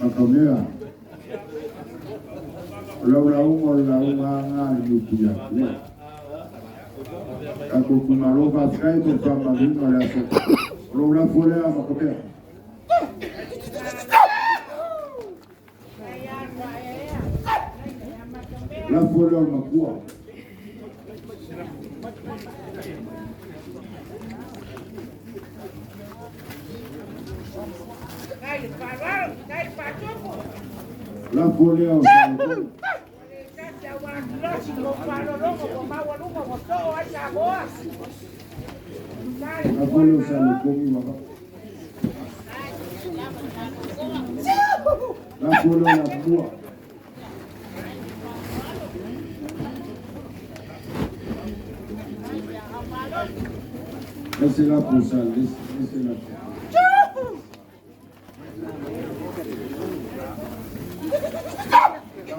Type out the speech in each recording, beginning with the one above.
Makamera. Lau nganga ni dia. Aku kumalo paskai tu sama dengan orang tu. Lau boleh makamera. Lau boleh makua. La folea laissez-la pour ça, laissez-la.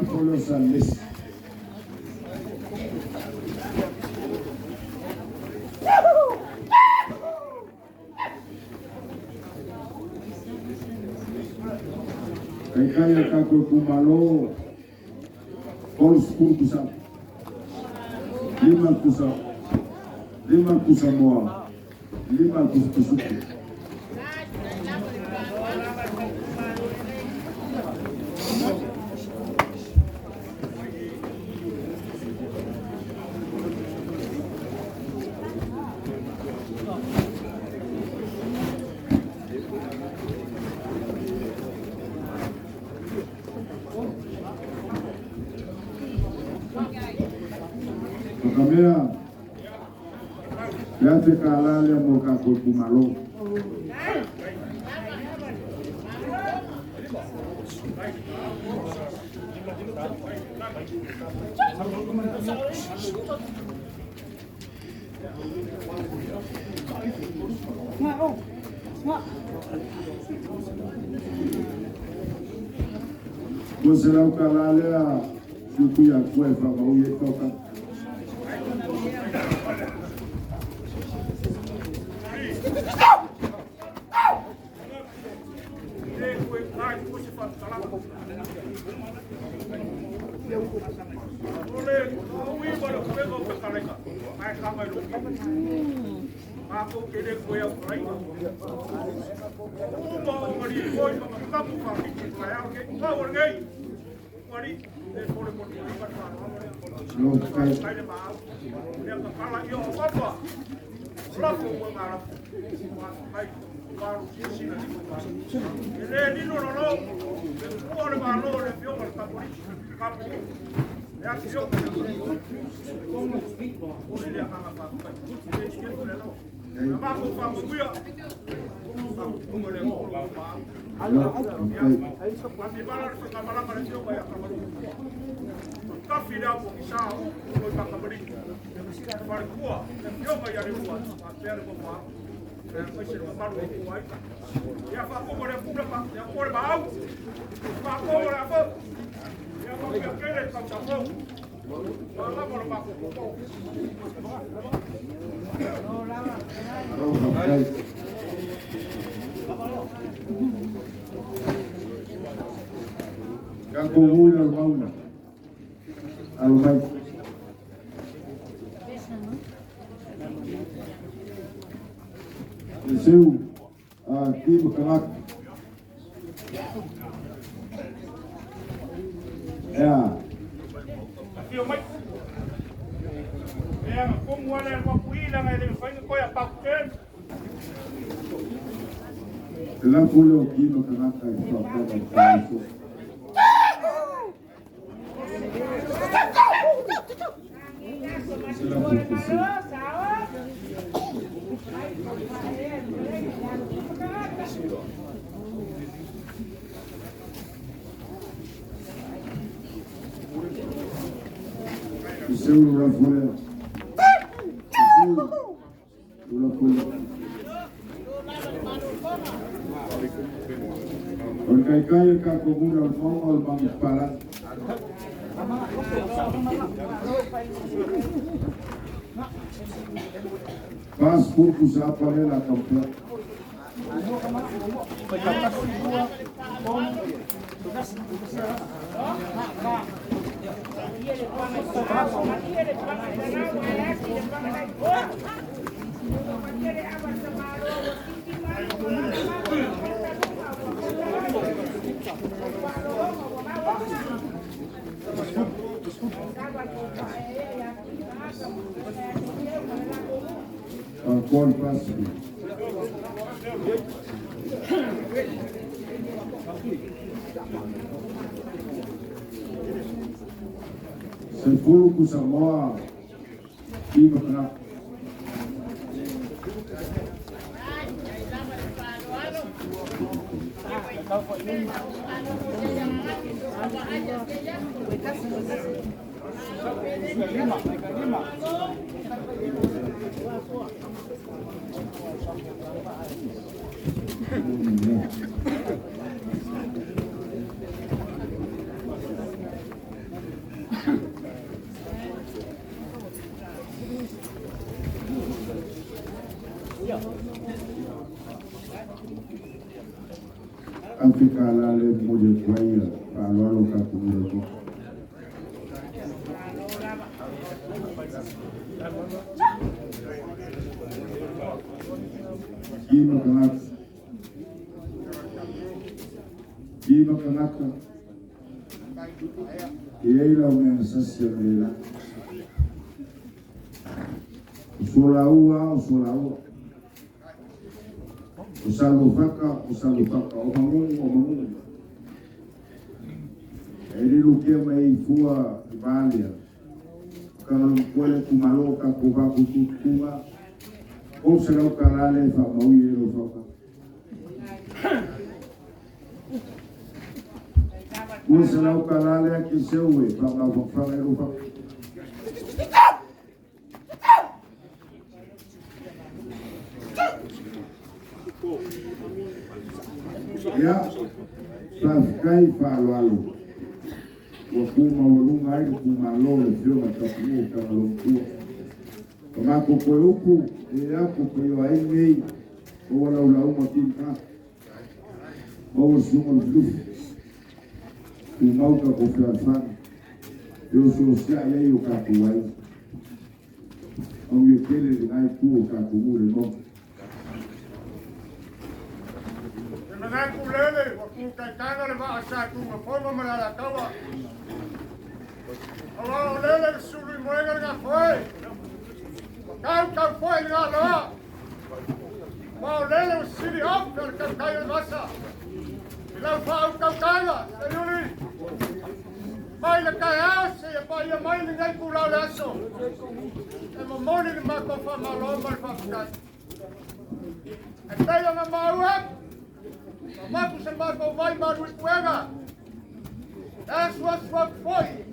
Follow some list. Kaya kako kumalo, pols kusa, lima kusa moa, lima kusa. Kamera, ya te kalale mo kako kumalo. Você não kalale a sukuya kuefa mauye toka. Kako mula mauna. Alumai. Seu aqui kelak. Ya. Ya, como olha uma cuida, mas ele foi no coia paquete. Lá foi o que no kelak aí só para isso. O seu lá fora. O lá fora. Porque kaya ka kumura formal bang para. Pas por usar para ela comprar. Con passo. Se pulu ku Samoa i makana. Afrika lale moja kwa hiyo alwalo kakumuleko. Kima kanaka. Ieila umeasasi mela. Usulaua. Usalufaka, omangungu. Elilukia maifua ibalia. Kalau mkwele kumaloka kuva kutukuma. Obserau kalale fa mauye lo faka. Obserau kalale akisewe fa mafaka lo faka. Ya, taskai falo. Wakuma walunga ai kumalo sio matakumu kama lomtua. Kama kwa huku yako kwa ai wala ulauma kinka. Wao sumo lufu. Umauka kwa sana. Yo sio yeye ukakuwai. Au yekele ngai ku ukakumule mo. Kulele wakukatana le maasa tunga forma malala kawa awa lele sulu moenga nga foi kau foi nga lo ma lele sili op per kau masa la fa kau kanga ayuni mai la kaya se pa ya mai ngai kula laso e mo moni ma ko fa malo ma fa ka atai nga maua Maku se mako vai malu ikuega. That's what foi.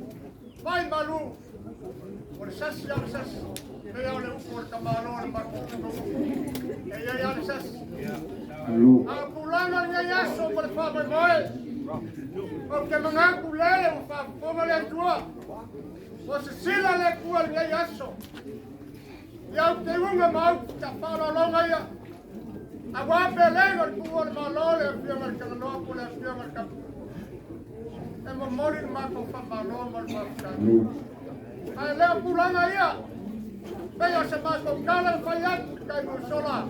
Vai malu. Por sasi ya sasi. Kaya ole ukor kamalo le mako. Kaya ya sasi. Ang pulana niya yaso por favor moe. Porque mga kulele o fa como le tua. Você sila le kual niya yaso. Ya te unga mau ta palo longa ya. Agua pelego el cubo el malor el fío el canópolis el fío el cap. Hemos morir más con famalón mal más. Ay le pulan allá. Veo se más con cala el fallat que hay muy sola.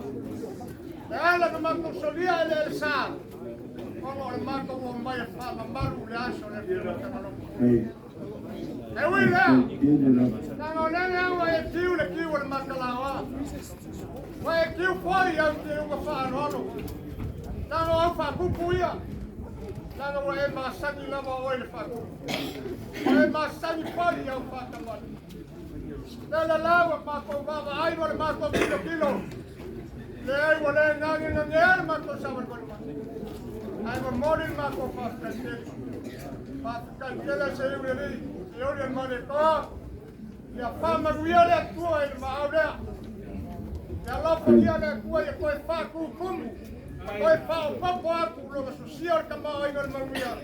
Le habla que más con solía el sa. Como el más como un vaya fama mal un lazo le fío el canópolis. Nang oleng yang wajib kiu le kiu el makalawa. Wajib kiu koi yang kiu kefaan halo. Nang orang faku ya. Nang wajib masani lama wajib faku. Wajib masani koi yang fakaman. Nala lawa mako baba ay wala mako kilo. Le ay wala nangin nangyar mako sawan ko. Ay morin mako fakaman. Fakaman sa iyo rin. Yo le mane ko ya fama guia le tua il maure ya lo podia le tua e poi fa kum poi fa un po' a culo su sia che mai nel maria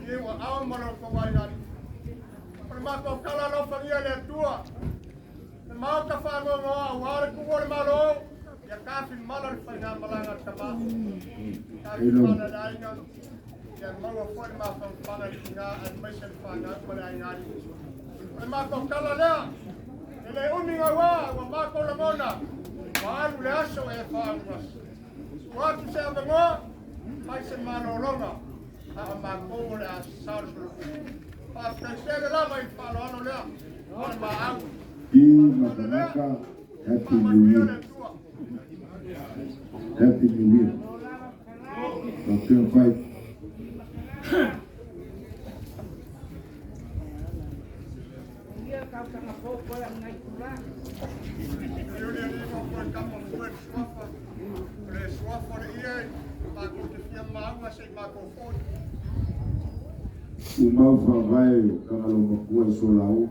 io a mano ko vai dai per ma ko kala lo podia le tua ma ka fa go a war ku wor malo ya ka fin malar fa na malanga ka ba ka fin malar dai no Yang mau foi ma whangwhanga ki ngā and mission whanga kore ai ngāri. E mātou kala lea, e le uminga wā, wa mātou la mona, wa alu le aso e whaangas. Wātu se awangoa, mai se mānoronga, a mātou le a sārsuru. Pātai sere lava i whalo ano lea, kore mā au. Ki matanaka, Happy New Year. Happy New Year. Dr. Fight. O Malva vai, o Tagaloamatua, Solau.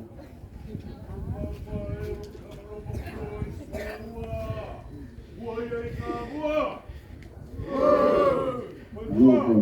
Local,